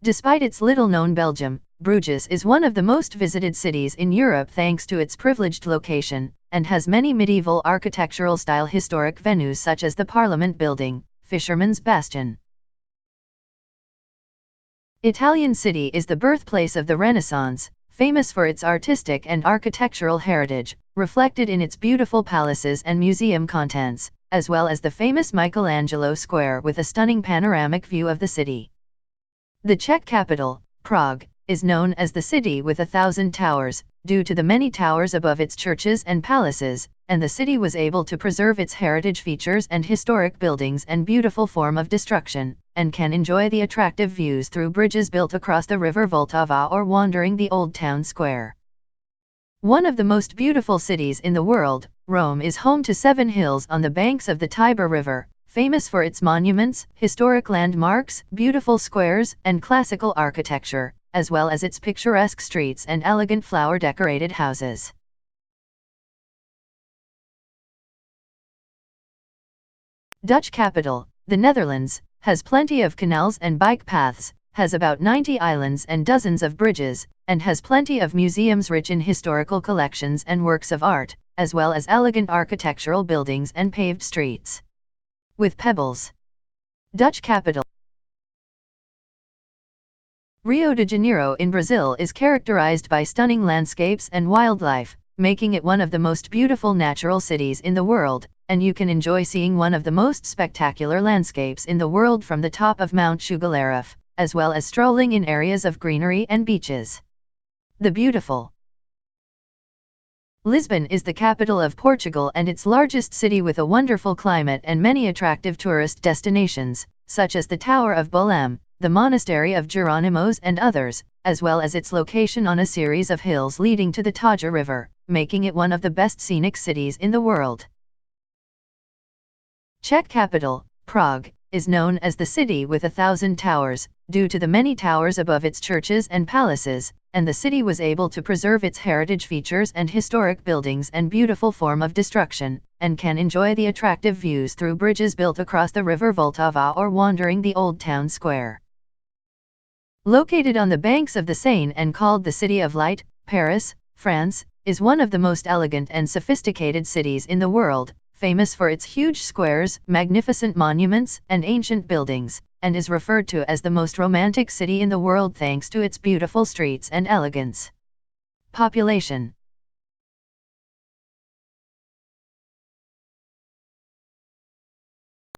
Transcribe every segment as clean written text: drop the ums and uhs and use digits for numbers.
Despite its little-known Belgium, Bruges is one of the most visited cities in Europe thanks to its privileged location, and has many medieval architectural-style historic venues such as the Parliament Building, Fisherman's Bastion. Italian City is the birthplace of the Renaissance, famous for its artistic and architectural heritage, reflected in its beautiful palaces and museum contents, as well as the famous Michelangelo Square with a stunning panoramic view of the city. The Czech capital, Prague, is known as the city with 1,000 towers, due to the many towers above its churches and palaces, and the city was able to preserve its heritage features and historic buildings and beautiful form of destruction, and can enjoy the attractive views through bridges built across the river Vltava or wandering the Old Town Square. One of the most beautiful cities in the world, Rome is home to 7 hills on the banks of the Tiber River, famous for its monuments, historic landmarks, beautiful squares, and classical architecture, as well as its picturesque streets and elegant flower-decorated houses. Dutch capital, the Netherlands, has plenty of canals and bike paths, has about 90 islands and dozens of bridges, and has plenty of museums rich in historical collections and works of art, as well as elegant architectural buildings and paved streets with pebbles. Dutch capital. Rio de Janeiro in Brazil is characterized by stunning landscapes and wildlife, making it one of the most beautiful natural cities in the world, and you can enjoy seeing one of the most spectacular landscapes in the world from the top of Mount Sugarloaf, as well as strolling in areas of greenery and beaches. The beautiful Lisbon is the capital of Portugal and its largest city with a wonderful climate and many attractive tourist destinations, such as the Tower of Belém, the Monastery of Jerónimos and others, as well as its location on a series of hills leading to the Taja River, making it one of the best scenic cities in the world. Czech capital, Prague, is known as the city with 1,000 towers, due to the many towers above its churches and palaces, and the city was able to preserve its heritage features and historic buildings and beautiful form of destruction, and can enjoy the attractive views through bridges built across the river Vltava or wandering the Old Town Square. Located on the banks of the Seine and called the City of Light, Paris, France, is one of the most elegant and sophisticated cities in the world, famous for its huge squares, magnificent monuments, and ancient buildings, and is referred to as the most romantic city in the world thanks to its beautiful streets and elegance. Population.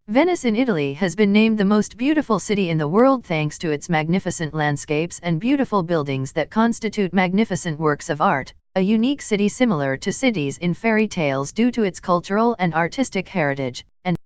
Venice in Italy has been named the most beautiful city in the world thanks to its magnificent landscapes and beautiful buildings that constitute magnificent works of art, a unique city similar to cities in fairy tales due to its cultural and artistic heritage, and